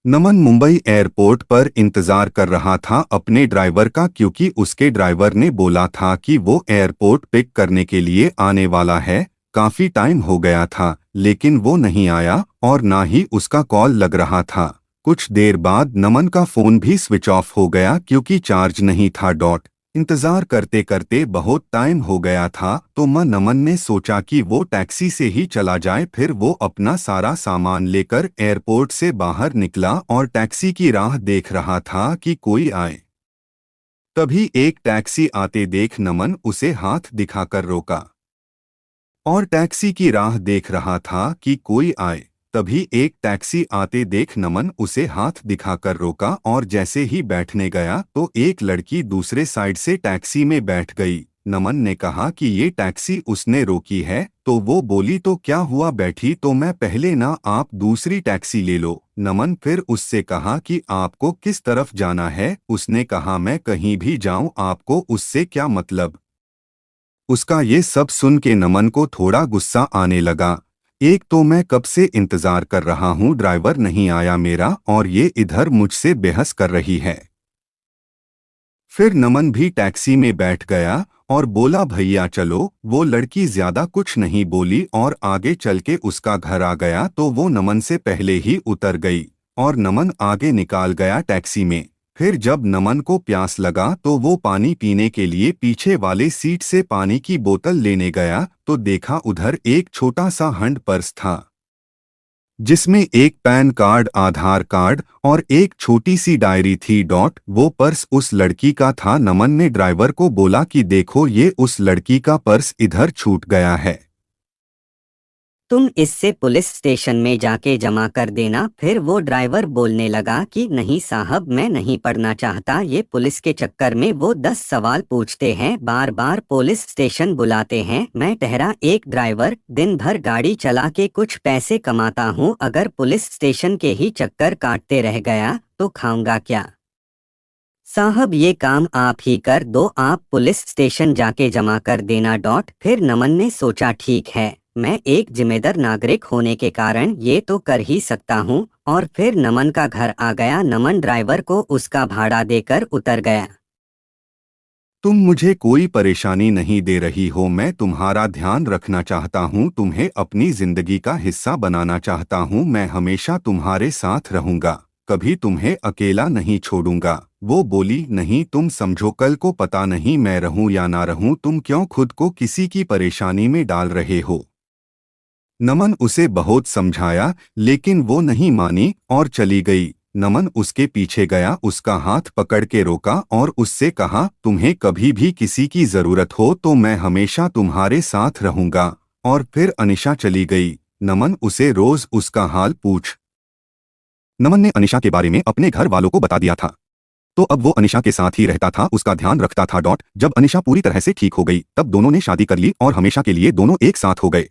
नमन Mumbai airport पर इंतजार कर रहा था अपने ड्राइवर का, क्योंकि उसके ड्राइवर ने बोला था कि वो एयरपोर्ट पिक करने के लिए आने वाला है। काफी टाइम हो गया था लेकिन वो नहीं आया और ना ही उसका कॉल लग रहा था। कुछ देर बाद नमन का फोन भी स्विच ऑफ हो गया क्योंकि चार्ज नहीं था। इंतजार करते करते बहुत टाइम हो गया था तो नमन ने सोचा कि वो टैक्सी से ही चला जाए। फिर वो अपना सारा सामान लेकर एयरपोर्ट से बाहर निकला और टैक्सी की राह देख रहा था कि कोई आए। तभी एक टैक्सी आते देख नमन उसे हाथ दिखाकर रोका और टैक्सी की राह देख रहा था कि कोई आए। तभी एक टैक्सी आते देख नमन उसे हाथ दिखाकर रोका और जैसे ही बैठने गया तो एक लड़की दूसरे साइड से टैक्सी में बैठ गई। नमन ने कहा कि ये टैक्सी उसने रोकी है तो वो बोली तो क्या हुआ, बैठी तो मैं पहले ना, आप दूसरी टैक्सी ले लो। नमन फिर उससे कहा कि आपको किस तरफ जाना है। उसने कहा मैं कहीं भी जाऊं, आपको उससे क्या मतलब। उसका ये सब सुन के नमन को थोड़ा गुस्सा आने लगा। एक तो मैं कब से इंतजार कर रहा हूँ, ड्राइवर नहीं आया मेरा और ये इधर मुझसे बहस कर रही है। फिर नमन भी टैक्सी में बैठ गया और बोला भैया चलो। वो लड़की ज्यादा कुछ नहीं बोली और आगे चल के उसका घर आ गया तो वो नमन से पहले ही उतर गई और नमन आगे निकाल गया टैक्सी में। फिर जब नमन को प्यास लगा तो वो पानी पीने के लिए पीछे वाले सीट से पानी की बोतल लेने गया तो देखा उधर एक छोटा सा हैंड पर्स था जिसमें एक पैन कार्ड, आधार कार्ड और एक छोटी सी डायरी थी। वो पर्स उस लड़की का था। नमन ने ड्राइवर को बोला कि देखो ये उस लड़की का पर्स इधर छूट गया है, तुम इससे पुलिस स्टेशन में जाके जमा कर देना। फिर वो ड्राइवर बोलने लगा कि नहीं साहब, मैं नहीं पढ़ना चाहता। ये पुलिस के चक्कर में वो 10 सवाल पूछते हैं, बार बार पुलिस स्टेशन बुलाते हैं। मैं ठहरा एक ड्राइवर, दिन भर गाड़ी चला के कुछ पैसे कमाता हूँ। अगर पुलिस स्टेशन के ही चक्कर काटते रह गया तो खाऊंगा क्या। साहब ये काम आप ही कर दो, आप पुलिस स्टेशन जाके जमा कर देना। फिर नमन ने सोचा ठीक है, मैं एक जिम्मेदार नागरिक होने के कारण ये तो कर ही सकता हूँ। और फिर नमन का घर आ गया। नमन ड्राइवर को उसका भाड़ा देकर उतर गया। तुम मुझे कोई परेशानी नहीं दे रही हो, मैं तुम्हारा ध्यान रखना चाहता हूँ, तुम्हें अपनी जिंदगी का हिस्सा बनाना चाहता हूँ। मैं हमेशा तुम्हारे साथ रहूंगा, कभी तुम्हें अकेला नहीं छोड़ूंगा। वो बोली नहीं, तुम समझो, कल को पता नहीं मैं रहूं या ना रहूं, तुम क्यों खुद को किसी की परेशानी में डाल रहे हो। नमन उसे बहुत समझाया लेकिन वो नहीं मानी और चली गई। नमन उसके पीछे गया, उसका हाथ पकड़ के रोका और उससे कहा तुम्हें कभी भी किसी की जरूरत हो तो मैं हमेशा तुम्हारे साथ रहूंगा। और फिर अनिशा चली गई। नमन उसे रोज उसका हाल पूछ। नमन ने अनिशा के बारे में अपने घर वालों को बता दिया था तो अब वो अनिशा के साथ ही रहता था, उसका ध्यान रखता था। जब अनिशा पूरी तरह से ठीक हो गई तब दोनों ने शादी कर ली और हमेशा के लिए दोनों एक साथ हो गए।